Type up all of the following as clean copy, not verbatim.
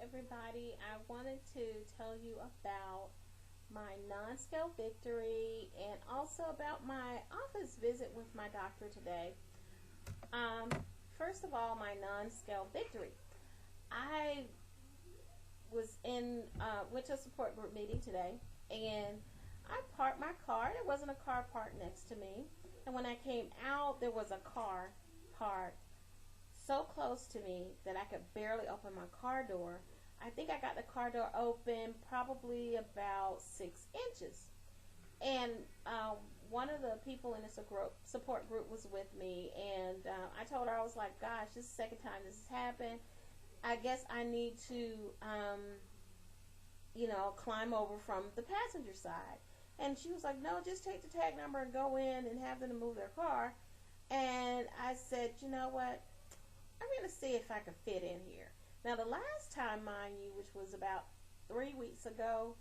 everybody. I wanted to tell you about my non-scale victory and also about my office visit with my doctor today. Um, First of all, my non-scale victory. I was in went to a support group meeting today, and I parked my car. There wasn't a car parked next to me, and when I came out, there was a car parked so close to me that I could barely open my car door. I think I got the car door open probably about 6 inches. And one of the people in this support group was with me, and I told her, I was like, gosh, this is the second time this has happened. I guess I need to, climb over from the passenger side. And she was like, no, just take the tag number and go in and have them to move their car. And I said, you know what? I'm going to see if I can fit in here. Now, the last time, mind you, which was about 3 weeks ago,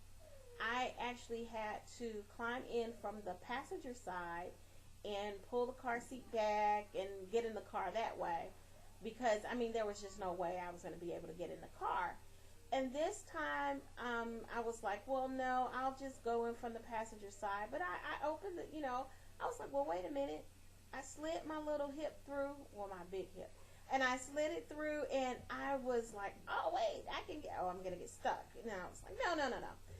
I actually had to climb in from the passenger side and pull the car seat back and get in the car that way, because, there was just no way I was going to be able to get in the car. And this time, I was like, well, no, I'll just go in from the passenger side. But I opened it, I was like, well, wait a minute. I slid my little hip through, well, my big hip, and I slid it through, and I was like, oh, wait, I'm going to get stuck. And I was like, no.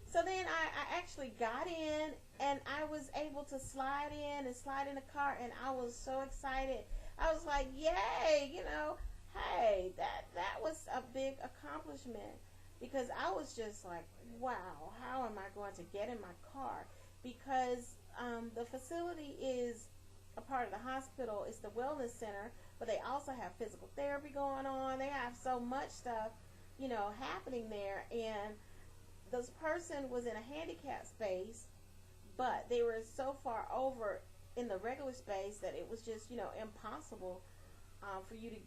So then I actually got in, and I was able to slide in the car, and I was so excited. I was like, yay, hey, that was a big accomplishment, because I was just like, wow, how am I going to get in my car? Because the facility is a part of the hospital. It's the wellness center, but they also have physical therapy going on. They have so much stuff, happening there. And this person was in a handicapped space, but they were so far over in the regular space that it was just, impossible for you to,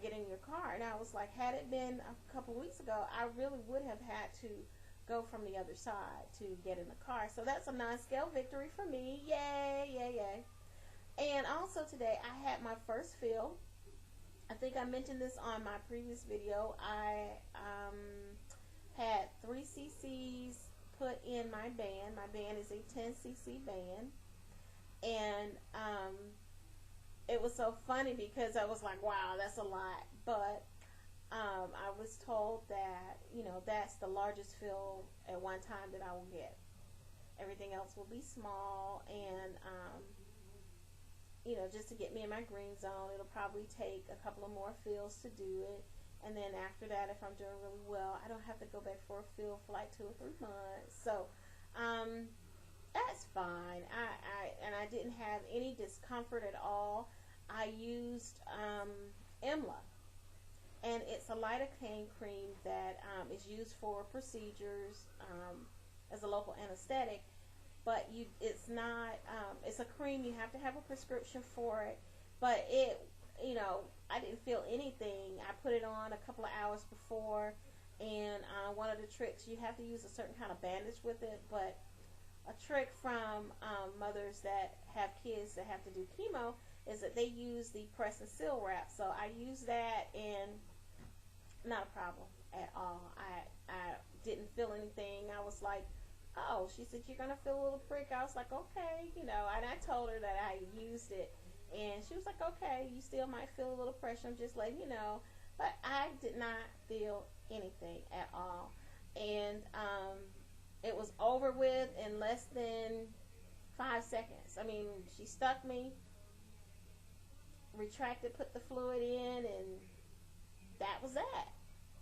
get in your car. And I was like, had it been a couple weeks ago, I really would have had to go from the other side to get in the car. So that's a non-scale victory for me. Yay, yay, yay. And also today I had my first fill. I think I mentioned this on my previous video. I had 3 cc's put in my band. My band is a 10 cc band. And it was so funny because I was like, wow, that's a lot. But I was told that, that's the largest fill at one time that I will get. Everything else will be small, and just to get me in my green zone, it'll probably take a couple of more fills to do it. And then after that, if I'm doing really well, I don't have to go back for a fill for like 2 or 3 months. So that's fine. I didn't have any discomfort at all. I used Emla, and it's a lidocaine cream that is used for procedures as a local anesthetic. But it's not, it's a cream. You have to have a prescription for it. But I didn't feel anything. I put it on a couple of hours before, and one of the tricks, you have to use a certain kind of bandage with it. But a trick from mothers that have kids that have to do chemo is that they use the press and seal wrap. So I used that, and not a problem at all. I didn't feel anything. I was like, oh, she said, you're going to feel a little prick. I was like, okay, and I told her that I used it, and she was like, okay, you still might feel a little pressure. I'm just letting you know. But I did not feel anything at all. And it was over with in less than 5 seconds. She stuck me, retracted, put the fluid in, and that was that.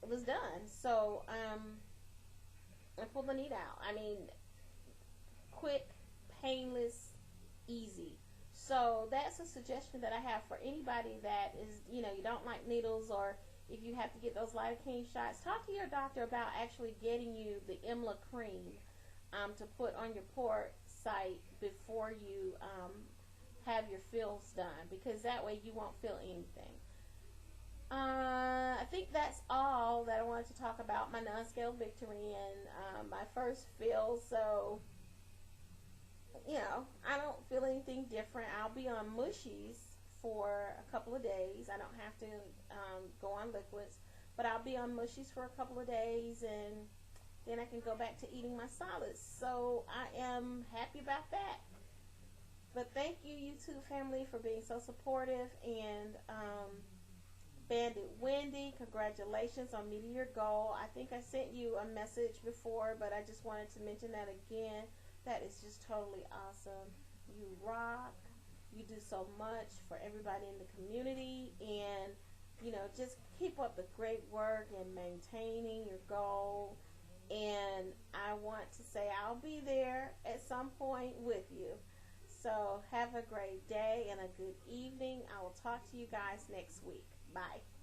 It was done. So, I pulled the needle out. Quick, painless, easy. So that's a suggestion that I have for anybody that is, you don't like needles, or if you have to get those lidocaine shots, talk to your doctor about actually getting you the Emla cream to put on your port site before you have your fills done, because that way you won't feel anything. I think that's all that I wanted to talk about, my non-scale victory and my first fill. So, I don't feel anything different. I'll be on mushies for a couple of days. I don't have to go on liquids. But I'll be on mushies for a couple of days, and then I can go back to eating my solids. So I am happy about that. But thank you, YouTube family, for being so supportive. And Bandit Wendy, congratulations on meeting your goal. I think I sent you a message before, but I just wanted to mention that again. That is just totally awesome. You rock. You do so much for everybody in the community. And, you know, just keep up the great work and maintaining your goal. And I want to say I'll be there at some point with you. So have a great day and a good evening. I will talk to you guys next week. Bye.